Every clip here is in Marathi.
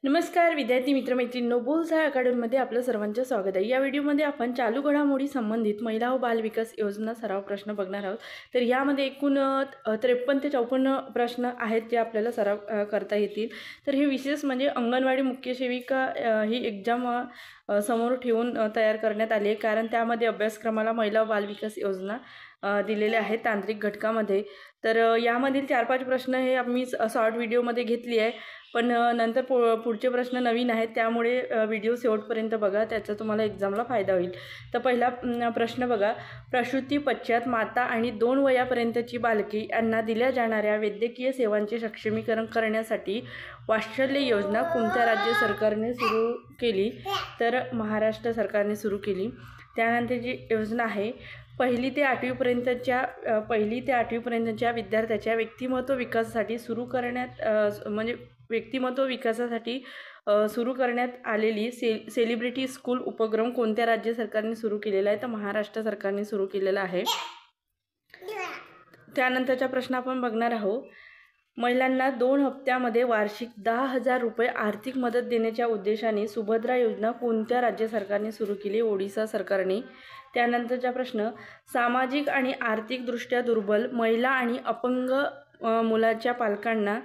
नमस्कार विद्यार्थी मित्रमैत्रिणींनो, बोलचाळ अकॅडमीमध्ये आपलं सर्वांचं स्वागत आहे। या व्हिडिओमध्ये आपण चालू घडामोडी संबंधित महिला व बाल विकास योजना सराव प्रश्न बघणार आहोत। तर यामध्ये एकूण 53 ते 54 प्रश्न आहेत जे आपल्याला सराव करता येतील। तर हे विशेष म्हणजे अंगणवाडी मुख्य सेविका ही एक्झाम समोर ठेवून तयार करण्यात आली आहे, कारण त्यामध्ये अभ्यासक्रमाला महिला व बाल विकास योजना दिलेले आहेत तांत्रिक घटकामध्ये। तर यामधील 4-5 प्रश्न हे आम्ही शॉर्ट व्हिडिओमध्ये घेतली आहे, पण नंतर पुढचे प्रश्न नवीन आहेत, त्यामुळे व्हिडिओ शेवटपर्यंत बघा, त्याचा तुम्हाला एक्झामला फायदा होईल। तर पहिला प्रश्न बघा, प्रसूती पश्चात माता आणि 2 वयापर्यंतची बालके यांना दिल्या जाणाऱ्या वैद्यकीय सेवांचे सक्षमीकरण करण्यासाठी वात्सल्य योजना कोणत्या राज्य सरकारने सुरू केली? तर महाराष्ट्र सरकारने सुरू केली। त्यानंतर जी योजना आहे, 1ली ते 8वीपर्यंतच्या विद्यार्थ्याच्या व्यक्तिमत्व विकासासाठी सुरू करण्यात आलेली सेलिब्रिटी स्कूल उपक्रम कोणत्या राज्य सरकारने सुरू केलेला आहे? तर महाराष्ट्र सरकारने सुरू केलेला आहे। त्यानंतरचा प्रश्न आपण बघणार आहोत, महिलांना 2 हप्त्यामध्ये वार्षिक 10,000 रुपये आर्थिक मदत देण्याच्या उद्देशाने सुभद्रा योजना कोणत्या राज्य सरकारने सुरू केली? ओडिशा सरकारने। त्यानंतरचा प्रश्न, सामाजिक आणि आर्थिकदृष्ट्या दुर्बल महिला आणि अपंग मुलाच्या पालकांना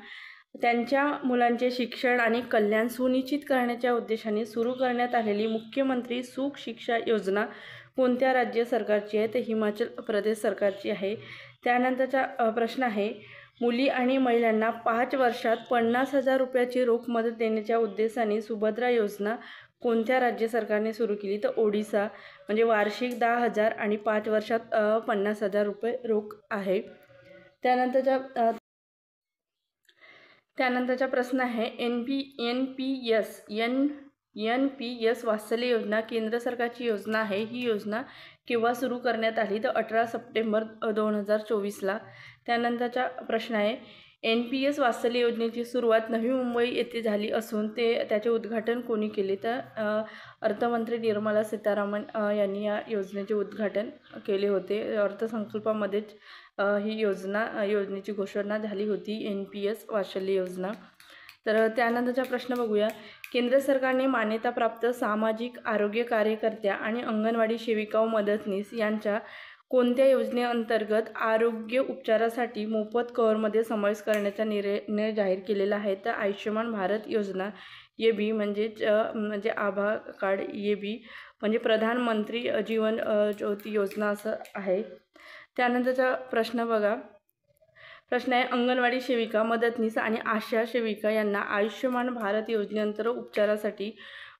त्यांच्या मुलांचे शिक्षण आणि कल्याण सुनिश्चित करण्याच्या उद्देशाने सुरू करण्यात आलेली मुख्यमंत्री सुख शिक्षा योजना कोणत्या राज्य सरकारची आहे? तर हिमाचल प्रदेश सरकारची आहे। त्यानंतरचा प्रश्न आहे, मुली आणि महिलांना 5 वर्षात 50,000 रुपयाची रोख मदत देण्याच्या उद्देशाने सुभद्रा योजना कोणत्या राज्य सरकारने सुरू केली? तर ओडिशा, म्हणजे वार्षिक 10,000 आणि 5 वर्षात 50,000 रुपये रोख आहे। त्यानंतरचा प्रश्न आहे, NPS वात्सल्य योजना केंद्र सरकारची योजना आहे। ही योजना केव्हा सुरू करण्यात आली? तर 18 सप्टेंबर 2024ला। त्यानंतरचा प्रश्न आहे, NPS वात्सल्य योजनेची सुरुवात नवी मुंबई येथे झाली असून त्याचे उद्घाटन कोणी केले? तर अर्थमंत्री निर्मला सीतारामन यांनी या योजनेचे उद्घाटन केले होते। अर्थसंकल्पामध्येच ही योजनेची घोषणा झाली होती, NPS वात्सल्य योजना। तर त्यानंतरचा प्रश्न बघूया, केंद्र सरकारने मान्यताप्राप्त सामाजिक आरोग्य कार्यकर्त्या आणि अंगणवाडी सेविका व मदतनीस यांच्या कोणत्या योजनेअंतर्गत आरोग्य उपचारासाठी मोफत कव्हरमध्ये समावेश करण्याचा निर्णय जाहीर केलेला आहे? तर आयुष्यमान भारत योजना, EB म्हणजे आभा कार्ड, EB म्हणजे प्रधानमंत्री जीवन ज्योती योजना असं आहे। त्यानंतरचा प्रश्न बघा, प्रश्न आहे, अंगणवाडी सेविका, मदतनीस आणि आशा सेविका यांना आयुष्यमान भारत योजनेअंतर्गत उपचारासाठी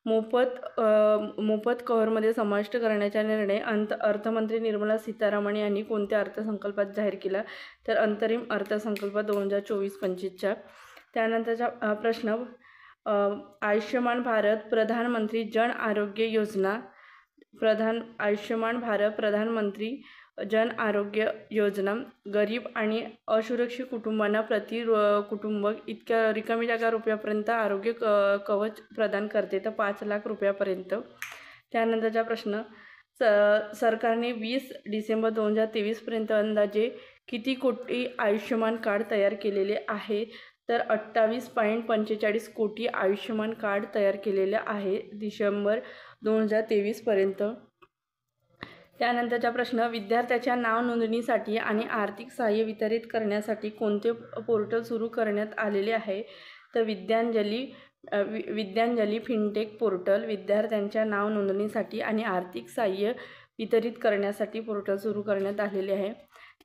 मोफत कव्हरमध्ये समाविष्ट करण्याचा निर्णय अर्थमंत्री निर्मला सीतारामन यांनी कोणत्या अर्थसंकल्पात जाहीर केला? तर अंतरिम अर्थसंकल्प 2024-25च्या। त्यानंतरचा प्रश्न, आयुष्यमान भारत प्रधानमंत्री जन आरोग्य योजना, आयुष्यमान भारत प्रधानमंत्री जन आरोग्य योजना गरीब आणि असुरक्षित कुटुंबांना प्रति कुटुंब इतक्या रिकामी जागा रुपयापर्यंत आरोग्य कवच प्रदान करते, तर 5 लाख रुपयापर्यंत। त्यानंतरचा प्रश्न, सरकारने 20 डिसेंबर 2023पर्यंत अंदाजे किती कोटी आयुष्यमान कार्ड तयार केलेले आहे? तर 28.45 कोटी आयुष्यमान कार्ड तयार केलेले आहे डिसेंबर 2023पर्यंत। त्यानंतरचा प्रश्न, विद्यार्थ्याच्या नाव नोंदणीसाठी आणि आर्थिक सहाय्य वितरित करण्यासाठी कोणते पोर्टल सुरू करण्यात आलेले आहे? तर विद्यांजली फिनटेक पोर्टल विद्यार्थ्यांच्या नाव नोंदणीसाठी आणि आर्थिक सहाय्य वितरित करण्यासाठी पोर्टल सुरू करण्यात आलेले आहे।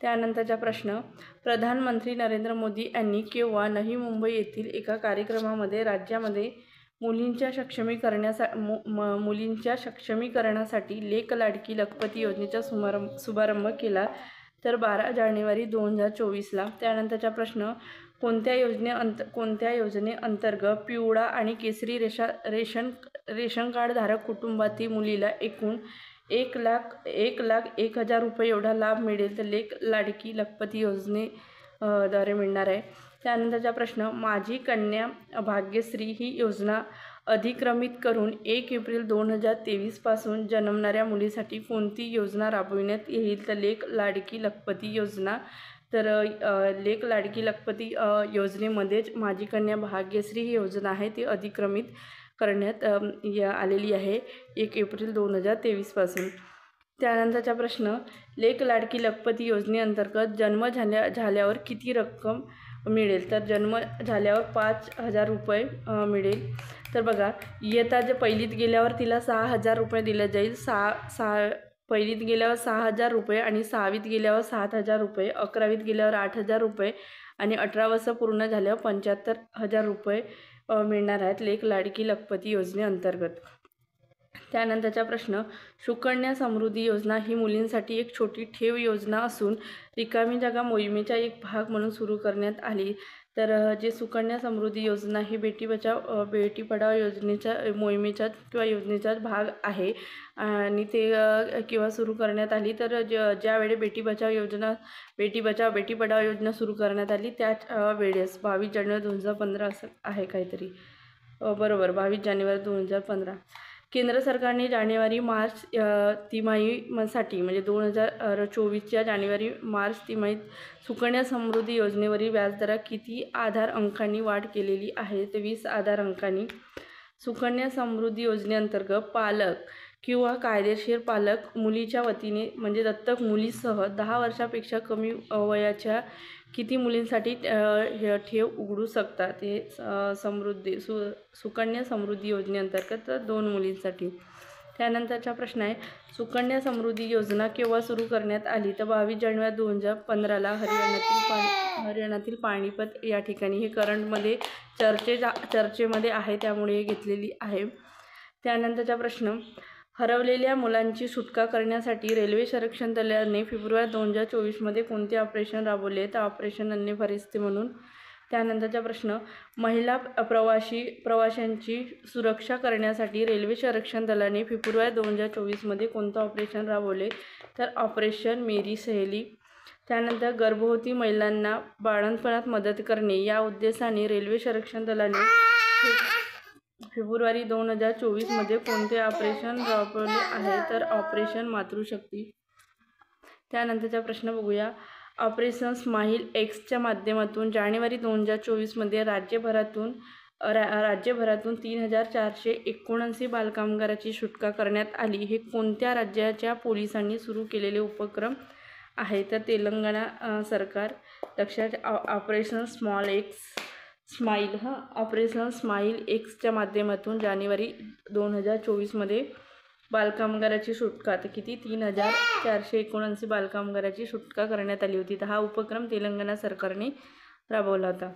त्यानंतरचा प्रश्न, प्रधानमंत्री नरेंद्र मोदी यांनी केव्हा नवी मुंबई येथील एका कार्यक्रमामध्ये राज्यामध्ये मुलींच्या सक्षमीकरणासाठी लेक लाडकी लखपती योजनेचा शुभारंभ केला? तर 12 जानेवारी 2024ला। त्यानंतरचा प्रश्न, कोणत्या योजनेअंतर्गत पिवळा आणि केसरी रेशन कार्ड धारक कुटुंबातील मुलीला एकूण 1,01,000 रुपये एवढा लाभ मिळेल? तर लेक लाडकी लखपती योजनेद्वारे मिळणार आहे। त्यानंतरचा प्रश्न, माझी कन्या भाग्यश्री ही योजना अधिक्रमित करून 1 एप्रिल 2023 पासून जन्मणाऱ्या मुलीसाठी कोणती योजना राबविण्यात येईल? तर लेक लाडकी लखपती योजना तर लेक लाडकी लखपती योजनेमध्येच माझी कन्या भाग्यश्री ही योजना आहे ती अधिक्रमित करण्यात आलेली आहे 1 एप्रिल 2023 त्यानंतरचा प्रश्न, लेक लाडकी लखपती योजनेअंतर्गत जन्म झाल्यावर किती रक्कम मिळेल? तर जन्म झाल्यावर 5,000 रुपये मिळेल. तर बघा, इयत्ता पहिलीत गेल्यावर तिला 6,000 रुपये दिले जाईल. पहिलीत गेल्यावर 6,000 रुपये आणि 6वीत गेल्यावर 7,000 रुपये, 11वीत गेल्यावर 8,000 रुपये आणि 18 वर्ष पूर्ण झाल्यावर 75,000 रुपये मिळणार आहेत लेक लाडकी लखपती योजनेअंतर्गत. त्यानंतरचा प्रश्न, सुकन्या समृद्धी योजना ही मुलींसाठी एक छोटी ठेव योजना असून रिकामी जागा मोहिमेचा एक भाग म्हणून सुरू करण्यात आली. तर जे सुकन्या समृद्धी योजना ही बेटी बचाव बेटी पढाओ योजनेच्या मोहिमेचा किंवा योजनेचाच भाग आहे आणि ते किंवा सुरू करण्यात आली. तर ज्यावेळी बेटी बचाव बेटी पढाओ योजना सुरू करण्यात आली त्याच वेळेस 22 जानेवारी 2015 असं आहे काहीतरी. बरोबर, 22 जानेवारी 2015. केंद्र सरकारने जानेवारी-मार्च तिमाहीसाठी म्हणजे 2024च्या जानेवारी-मार्च तिमाहीत सुकन्या समृद्धी योजनेवरील व्याजदरात किती आधार अंकांनी वाढ केलेली आहे? ते 20 आधार अंकांनी. सुकन्या समृद्धी योजनेअंतर्गत पालक किंवा कायदेशीर पालक मुलीच्या वतीने म्हणजे दत्तक मुलीसह 10 वर्षापेक्षा कमी वयाच्या किती मुलींसाठी ठेव उघडू शकतात? ते सुकन्या समृद्धी योजनेअंतर्गत 2 मुलींसाठी. त्यानंतरचा प्रश्न आहे, सुकन्या समृद्धी योजना केव्हा सुरू करण्यात आली? तर 22 जानेवारी 2015ला हरियाणातील पाणीपत या ठिकाणी. हे करंटमध्ये चर्चेमध्ये आहे त्यामुळे हे घेतलेली आहे. त्यानंतरचा प्रश्न, हरवलेल्या मुलांची सुटका करण्यासाठी रेल्वे संरक्षण दलाने फेब्रुवारी 2024मध्ये कोणते ऑपरेशन राबवले? तर ऑपरेशन अन्य फरिश्ते म्हणून. त्यानंतरचा प्रश्न, महिला प्रवाशांची सुरक्षा करण्यासाठी रेल्वे संरक्षण दलाने फेब्रुवारी 2024मध्ये कोणतं ऑपरेशन राबवले? तर ऑपरेशन मेरी सहेली. त्यानंतर गर्भवती महिलांना बाळंतपणात मदत करणे या उद्देशाने रेल्वे संरक्षण दलाने फेब्रुवारी 2024मध्ये कोणते ऑपरेशन राबवले आहे? तर ऑपरेशन मातृशक्ती. त्यानंतरचा प्रश्न बघूया, ऑपरेशन स्माईल एक्सच्या माध्यमातून जानेवारी 2024मध्ये राज्यभरातून 3,479 बालकामगारांची सुटका करण्यात आली. हे कोणत्या राज्याच्या पोलिसांनी सुरू केलेले उपक्रम आहे? तर तेलंगणा सरकार. लक्षात, ऑपरेशन ऑपरेशन स्माईल एक्सच्या माध्यमातून जानेवारी 2024मध्ये बालकामगाराची सुटका तर किती 3,479 बालकामगाराची सुटका करण्यात आली होती. तर हा उपक्रम तेलंगणा सरकारने राबवला होता.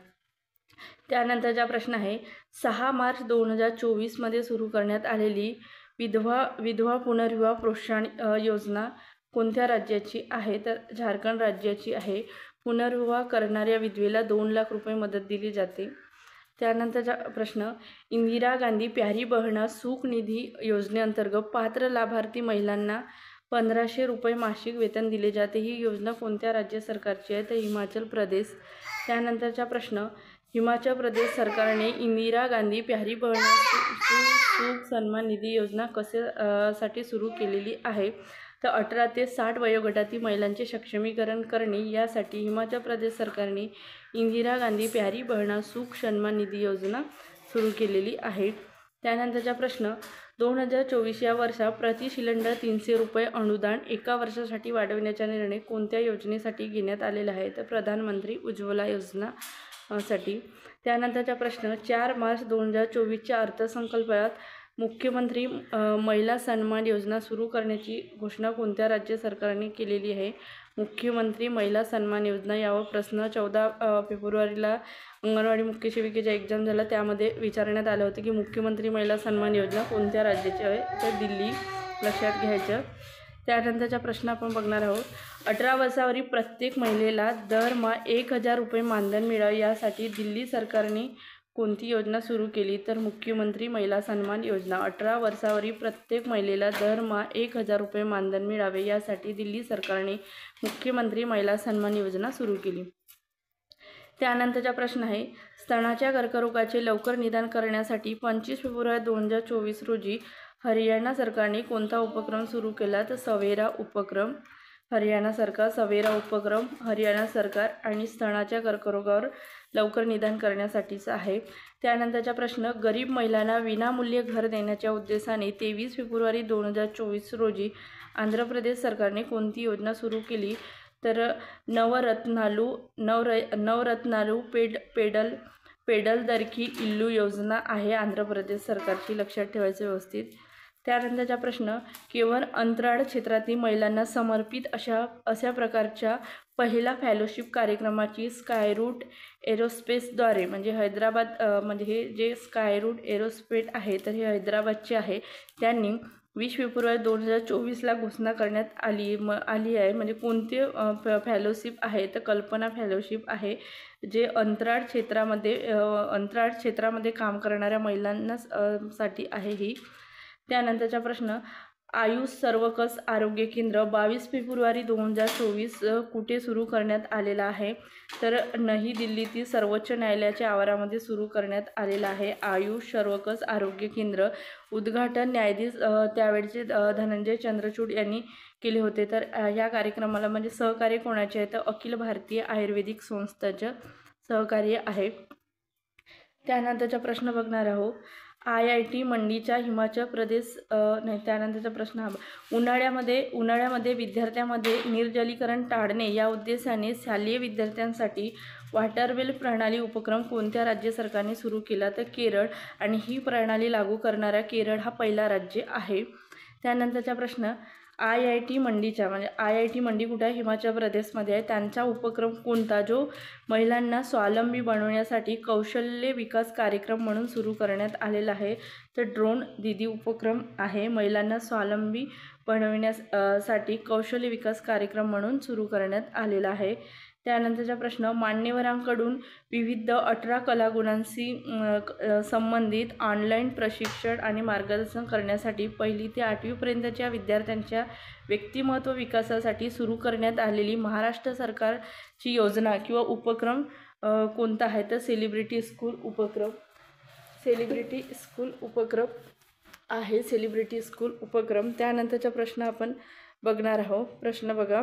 त्यानंतरचा प्रश्न आहे, 6 मार्च 2024मध्ये सुरू करण्यात आलेली विधवा पुनर्विवाह प्रोत्साहन योजना कोणत्या राज्याची आहे? तर झारखंड राज्याची आहे. पुनर्विवाह करणाऱ्या विधवेला 2 लाख रुपये मदत दिली जाते. त्यानंतरचा प्रश्न, इंदिरा गांधी प्यारी बहना सुख निधी योजनेअंतर्गत पात्र लाभार्थी महिलांना 1,500 रुपये मासिक वेतन दिले जाते. ही योजना कोणत्या राज्य सरकारची आहे? तर हिमाचल प्रदेश. त्यानंतरचा प्रश्न, हिमाचल प्रदेश सरकारने इंदिरा गांधी प्यारी बहना सुख सन्मान निधी योजना कशासाठी सुरू केलेली आहे? तर 18 ते 60 वयोगटातील महिलांचे सक्षमीकरण करणे यासाठी हिमाचल प्रदेश सरकारने इंदिरा गांधी प्यारी बहना सुख सन्मान निधी योजना सुरू केलेली आहे. त्यानंतरचा प्रश्न, 2024 या वर्षात प्रति सिलेंडर 300 रुपये अनुदान एका वर्षासाठी वाढवण्याचा निर्णय कोणत्या योजनेसाठी घेण्यात आलेला आहे? तर प्रधानमंत्री उज्ज्वला योजना साठी. त्यानंतरचा प्रश्न, 4 मार्च 2024च्या अर्थसंकल्पात मुख्यमंत्री महिला सन्मान योजना सुरू करण्याची घोषणा कोणत्या राज्य सरकारने केलेली आहे? मुख्यमंत्री महिला सन्मान योजना. यावर प्रश्न 14 फेब्रुवारीला अंगणवाडी मुख्य सेविकेचा एक्झाम झाला, त्यामध्ये विचारण्यात आलं होतं की मुख्यमंत्री महिला सन्मान योजना कोणत्या राज्याची आहे? तर दिल्ली. लक्षात घ्यायचं. त्यानंतरचा प्रश्न आपण बघणार आहोत, 18 वर्षावरील प्रत्येक महिलेला दरमहा 1,000 रुपये मानधन मिळावे यासाठी दिल्ली सरकारने कोणती योजना सुरू केली? तर मुख्यमंत्री महिला सन्मान योजना. 18 वर्षावरील प्रत्येक महिलेला दरमहा 1,000 रुपये मानधन मिळावे यासाठी दिल्ली सरकारने मुख्यमंत्री महिला सन्मान योजना सुरू केली. त्यानंतरचा प्रश्न आहे, स्तनाच्या कर्करोगाचे लवकर निदान करण्यासाठी 25 फेब्रुवारी 2024 रोजी हरियाणा सरकारने कोणता उपक्रम सुरू केला? तर सवेरा उपक्रम. हरियाणा सरकार. सवेरा उपक्रम हरियाणा सरकार आणि स्तनाच्या कर्करोगावर लवकर निदान करण्यासाठीचा आहे. त्यानंतरचा प्रश्न, गरीब महिलांना विनामूल्य घर देण्याच्या उद्देशाने 23 फेब्रुवारी 2024 रोजी आंध्र प्रदेश सरकारने कोणती योजना सुरू केली? तर नवरत्नालू पेडलदरकी इल्लू योजना आहे आंध्र प्रदेश सरकारची. लक्षात ठेवायचं व्यवस्थित. त्यानंतरचा प्रश्न, केवळ अंतराळ क्षेत्रातील महिलांना समर्पित अशा प्रकारच्या पहिला फेलोशिप कार्यक्रमाची स्कायरूट एरोस्पेसद्वारे म्हणजे हैदराबाद म्हणजे हे जे स्कायरूट एरोस्पेस आहे तर हे हैदराबादचे आहे. त्यांनी 20 फेब्रुवारी 2024ला घोषणा करण्यात आली आहे. म्हणजे कोणते फेलोशिप आहे तर कल्पना फेलोशिप आहे, जे अंतराळ क्षेत्रामध्ये काम करणाऱ्या महिलांना साठी आहे ही. त्यानंतरचा प्रश्न, आयुष सर्वकष आरोग्य केंद्र 22 फेब्रुवारी 2024 कुठे सुरू करण्यात आलेला आहे? तर नवी दिल्लीतील सर्वोच्च न्यायालयाच्या आवारामध्ये सुरू करण्यात आलेला आहे आयुष सर्वकष आरोग्य केंद्र. उद्घाटन न्यायाधीश त्यावेळचे धनंजय चंद्रचूड यांनी केले होते. तर ह्या कार्यक्रमाला म्हणजे सहकार्य कोणाचे आहे तर अखिल भारतीय आयुर्वेदिक संस्थेचं सहकार्य आहे. त्यानंतरचा प्रश्न बघणार आहोत, IIT मंडीच्या हिमाचल प्रदेश त्यानंतरचा प्रश्न, उन्हाळ्यामध्ये विद्यार्थ्यांमध्ये निर्जलीकरण टाळणे या उद्देशाने शालेय विद्यार्थ्यांसाठी वॉटरवेल प्रणाली उपक्रम कोणत्या राज्य सरकारने सुरू केला? तर केरळ. आणि ही प्रणाली लागू करणारा केरळ हा पहिला राज्य आहे. त्यानंतरचा प्रश्न, IIT मंडी कुठे आहे? हिमाचल प्रदेशमध्ये आहे. त्यांचा उपक्रम कोणता जो महिलांना स्वावलंबी बनवण्यासाठी कौशल्य विकास कार्यक्रम म्हणून सुरू करण्यात आलेला आहे? तर ड्रोन दीदी उपक्रम आहे, महिलांना स्वावलंबी बनवण्यासाठी कौशल्य विकास कार्यक्रम म्हणून सुरू करण्यात आलेला आहे. त्यानंतरचा प्रश्न, मान्यवरांकडून विविध 18 कलागुणांशी संबंधित ऑनलाईन प्रशिक्षण आणि मार्गदर्शन करण्यासाठी 1ली ते 8वीपर्यंतच्या विद्यार्थ्यांच्या व्यक्तिमत्व विकासासाठी सुरू करण्यात आलेली महाराष्ट्र सरकारची योजना किंवा उपक्रम कोणता आहे? तर सेलिब्रिटी स्कूल उपक्रम आहे. सेलिब्रिटी स्कूल उपक्रम. त्यानंतरचा प्रश्न आपण बघणार आहोत. प्रश्न बघा,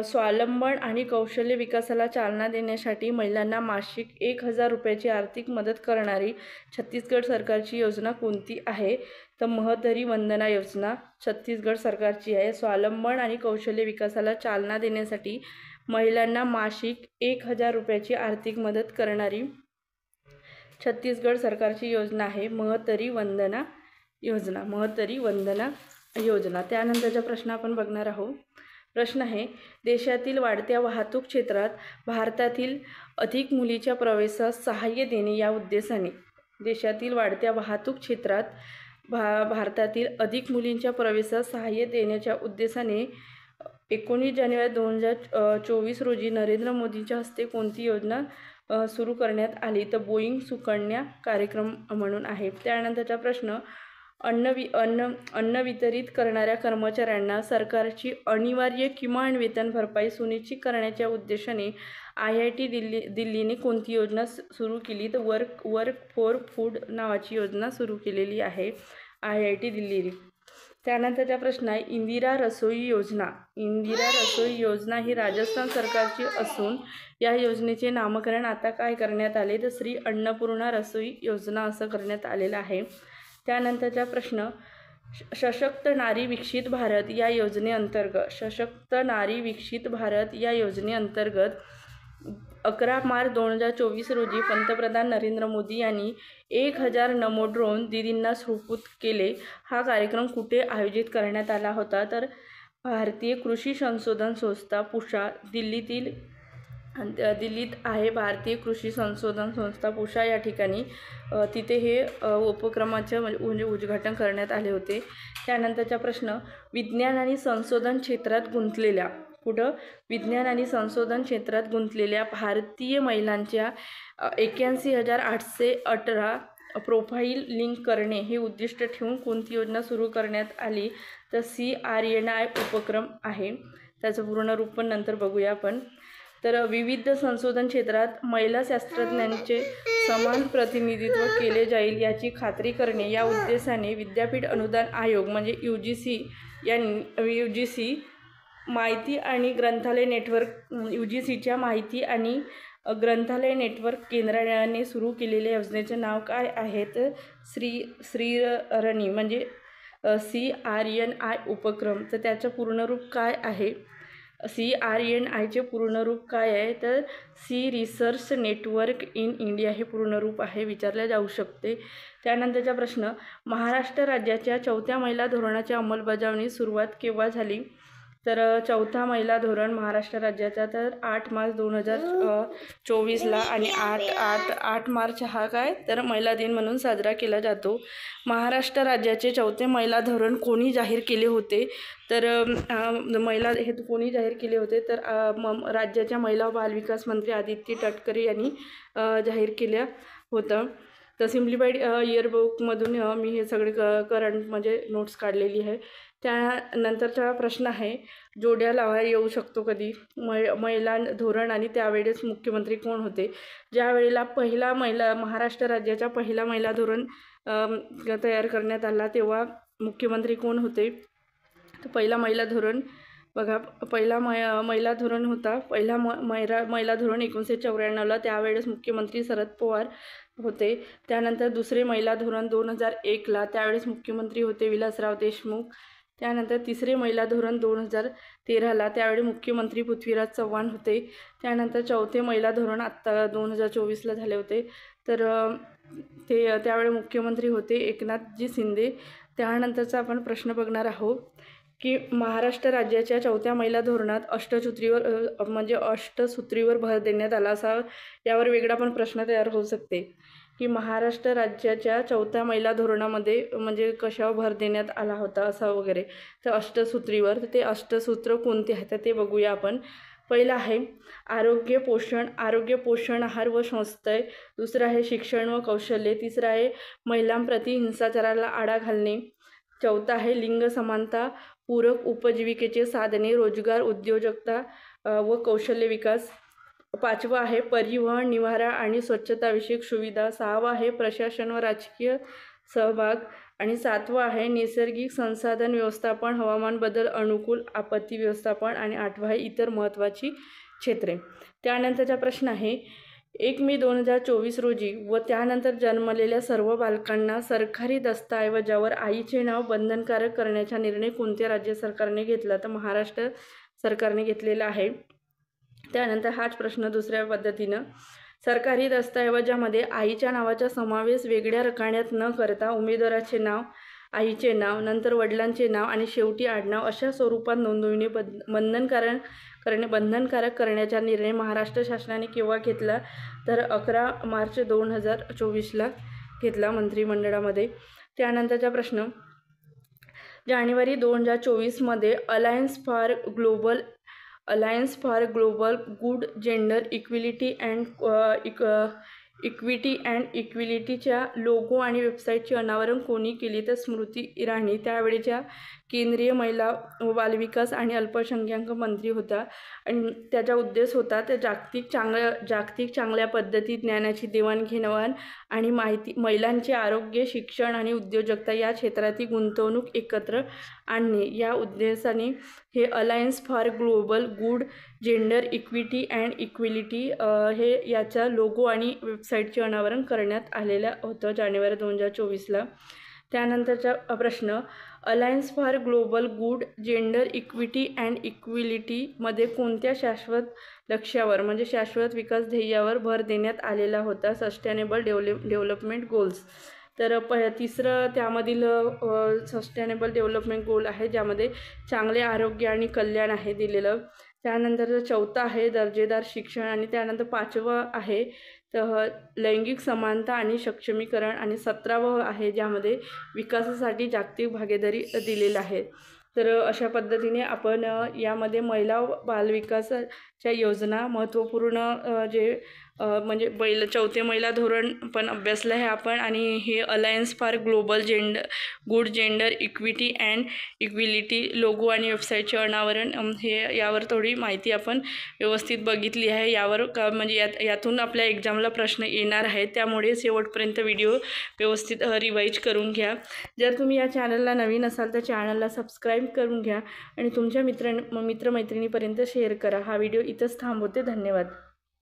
स्वावलंबन आणि कौशल्य विकासाला चालना देण्यासाठी महिलांना मासिक 1000 रुपयाची आर्थिक मदत करणारी छत्तीसगड सरकारची योजना कोणती आहे? तर महतरी वंदना योजना छत्तीसगड सरकारची आहे. स्वावलंबन आणि कौशल्य विकासाला चालना देण्यासाठी महिलांना मासिक 1000 रुपयाची आर्थिक मदत करणारी छत्तीसगड सरकारची योजना आहे महतरी वंदना योजना. त्यानंतरचा प्रश्न आपण बघणार आहोत. प्रश्न आहे, देशातील वाढत्या वाहतूक क्षेत्रात भारतातील अधिक मुलींच्या प्रवेशास सहाय्य देणे या उद्देशाने भारतातील अधिक मुलींच्या प्रवेशास सहाय्य देण्याच्या उद्देशाने 19 जानेवारी 2024 रोजी नरेंद्र मोदींच्या हस्ते कोणती योजना सुरू करण्यात आली? तर बोईंग सुकन्या कार्यक्रम म्हणून आहे. त्यानंतरचा प्रश्न, अन्न वितरित करणाऱ्या कर्मचाऱ्यांना सरकारची अनिवार्य किमान वेतन भरपाई सुनिश्चित करण्याच्या उद्देशाने IIT दिल्लीने कोणती योजना सुरू केली? तर वर्क फॉर फूड नावाची योजना सुरू केलेली आहे IIT दिल्लीने. त्यानंतरचा प्रश्न आहे, इंदिरा रसोई योजना ही राजस्थान सरकारची असून या योजनेचे नामकरण आता काय करण्यात आले? तर श्री अन्नपूर्णा रसोई योजना असं करण्यात आलेलं आहे. त्यानंतरचा प्रश्न, सशक्त नारी विकसित भारत या योजनेअंतर्गत 11 मार्च 2024 रोजी पंतप्रधान नरेंद्र मोदी यांनी 1000 नमो ड्रोन दीदींना सुपूर्द केले. हा कार्यक्रम कुठे आयोजित करण्यात आला होता? तर भारतीय कृषी संशोधन संस्था पुषा दिल्लीत आहे. भारतीय कृषी संशोधन संस्था पुषा या ठिकाणी तिथे हे उपक्रमाचे म्हणजे उद्घाटन करण्यात आले होते. त्यानंतरचा प्रश्न, विज्ञान आणि संशोधन क्षेत्रात गुंतलेल्या भारतीय महिलांच्या 81,818 प्रोफाईल लिंक करणे हे उद्दिष्ट ठेवून कोणती योजना सुरू करण्यात आली? तर CRNI उपक्रम आहे. त्याचं पूर्ण रूप पण नंतर बघूया आपण. तर विविध संशोधन क्षेत्रात महिला शास्त्रज्ञांचे समान प्रतिनिधित्व केले जाईल याची खात्री करणे या उद्देशाने विद्यापीठ अनुदान आयोग म्हणजे UGC माहिती आणि ग्रंथालय नेटवर्क UGCच्या माहिती आणि ग्रंथालय नेटवर्क केंद्राने सुरू केलेल्या योजनेचे नाव काय आहे? तर श्रीरणी म्हणजे CRNI उपक्रम. तर त्याचं पूर्ण रूप काय आहे? CRNIचे पूर्ण रूप काय आहे? तर C research network in India हे पूर्ण रूप आहे, विचारले जाऊ शकते. त्यानंतरचा प्रश्न, महाराष्ट्र राज्याच्या 4थ्या महिला धोरणाची अंमलबजावणी सुरुवात केव्हा झाली? तर 4था महिला धोरण महाराष्ट्र राज्याचा तर 8 मार्च 2024ला आणि 8 मार्च हा काय तर महिला दिन म्हणून साजरा केला जातो. महाराष्ट्र राज्याचे 4थे महिला धोरण कोणी जाहीर केले होते? तर हे कोणी जाहीर केले होते? तर राज्याच्या महिला व बालविकास मंत्री आदिती तटकरे यांनी जाहीर केलं होतं. तर सिम्प्लिफाईड इयरबुकमधून मी हे सगळे करंट म्हणजे नोट्स काढलेली आहे. त्यानंतरचा प्रश्न आहे, जोड्या लावा येऊ शकतो कधी? महिला धोरण आणि त्यावेळेस मुख्यमंत्री कोण होते? ज्या वेळेला महाराष्ट्र राज्याचा पहिला महिला धोरण तयार करण्यात आला तेव्हा मुख्यमंत्री कोण होते? तर पहिला महिला धोरण बघा, पहिला महिला धोरण होता. पहिला महिला धोरण 1994ला, त्यावेळेस मुख्यमंत्री शरद पवार होते. त्यानंतर दुसरे महिला धोरण 2001ला, त्यावेळेस मुख्यमंत्री होते विलासराव देशमुख. त्यानंतर तिसरे महिला धोरण 2013ला, त्यावेळी मुख्यमंत्री पृथ्वीराज चव्हाण होते. त्यानंतर 4थे महिला धोरण आत्ता 2024ला झाले होते, तर त्यावेळी मुख्यमंत्री होते एकनाथजी शिंदे. त्यानंतरचा आपण प्रश्न बघणार आहोत की महाराष्ट्र राज्याच्या 4थ्या महिला धोरणात अष्टसूत्रीवर भर देण्यात आला असा, यावर वेगळा पण प्रश्न तयार होऊ शकते की महाराष्ट्र राज्याच्या 4थ्या महिला धोरणामध्ये म्हणजे कशावर भर देण्यात आला होता असा वगैरे. तर अष्टसूत्रीवर. तर ते अष्टसूत्र कोणते आहेत तर ते बघूया आपण. पहिलं आहे आरोग्य पोषण आहार व संस्थय. दुसरं आहे शिक्षण व कौशल्य. तिसरं आहे महिलांप्रती हिंसाचाराला आळा घालणे. चौथा आहे लिंग समानता, पूरक उपजीविकेचे साधने, रोजगार, उद्योजकता व कौशल्य विकास. पाचवा आहे परिवहन, निवारा आणि स्वच्छताविषयक सुविधा. सहावा आहे प्रशासन व राजकीय सहभाग. आणि सातवा आहे नैसर्गिक संसाधन व्यवस्थापन, हवामान बदल अनुकूल आपत्ती व्यवस्थापन. आणि आठवा आहे इतर महत्त्वाची क्षेत्रे. त्यानंतरचा प्रश्न आहे 1 मे 2024 रोजी व त्यानंतर जन्मलेल्या सर्व बालकांना सरकारी दस्तऐवजावर आईचे नाव बंधनकारक करण्याचा निर्णय कोणत्या राज्य सरकारने घेतला? तर महाराष्ट्र सरकारने घेतलेला आहे. त्यानंतर हाच प्रश्न दुसऱ्या पद्धतीनं, सरकारी दस्तऐवजामध्ये आईच्या नावाचा समावेश वेगळ्या रकान्यात न करता उमेदवाराचे नाव, आईचे नाव, नंतर वडिलांचे नाव आणि शेवटी आडनाव अशा स्वरूपात नोंदवणे बंधनकारक करण्याचा निर्णय महाराष्ट्र शासनाने केव्हा घेतला? तर 11 मार्च 2024ला घेतला मंत्रिमंडळामध्ये. त्यानंतरचा प्रश्न, जानेवारी 2024मध्ये alliance for global good gender equity and इक्विलिटीच्या लोगो आणि वेबसाईटचे अनावरण कोणी केली? तर स्मृती इराणी, त्यावेळेच्या केंद्रीय महिला व बालविकास आणि अल्पसंख्याक मंत्री होता. आणि त्याचा उद्देश होता तर जागतिक चांगल्या पद्धतीत ज्ञानाची देवाणघेवाण आणि महिलांचे आरोग्य, शिक्षण आणि उद्योजकता या क्षेत्रातील गुंतवणूक एकत्र आणणे. या उद्देशाने हे alliance for global good gender equity and equality हे याचा लोगो आणि वेबसाईटचे अनावरण करण्यात आलेलं होतं जानेवारी 2024ला. त्यानंतरचा प्रश्न, alliance for global good gender equity and इक्विलिटीमध्ये कोणत्या शाश्वत लक्ष्यावर म्हणजे शाश्वत विकास ध्येयावर भर देण्यात आलेला होता? Sustainable development goals. तर तिसरं त्यामधील सस्टेनेबल डेव्हलपमेंट गोल आहे ज्यामध्ये चांगले आरोग्य आणि कल्याण आहे दिलेलं. त्यानंतर चौथा आहे दर्जेदार शिक्षण. आणि त्यानंतर पाचवं आहे तर लैंगिक समानता आणि सक्षमीकरण. आणि 17वं आहे ज्यामध्ये विकासासाठी जागतिक भागीदारी दिलेलं आहे. तर अशा पद्धतीने आपण यामध्ये महिला बालविकासाच्या योजना महत्त्वपूर्ण जे म्हणजे चौथे महिला धोरण पण अभ्यासलं आहे आपण, आणि हे alliance for global good gender equity and equality logo आणि वेबसाईटचे अनावरण, हे यावर थोडी माहिती आपण व्यवस्थित बघितली आहे. यावर म्हणजे यातून आपल्या एक्झामला प्रश्न येणार आहेत, त्यामुळे शेवटपर्यंत व्हिडिओ व्यवस्थित रिवाईज करून घ्या. जर तुम्ही या चॅनलला नवीन असाल तर चॅनलला सबस्क्राईब करून घ्या आणि तुमच्या मित्रमैत्रिणीपर्यंत शेअर करा. हा व्हिडिओ इथंच थांबवते. धन्यवाद.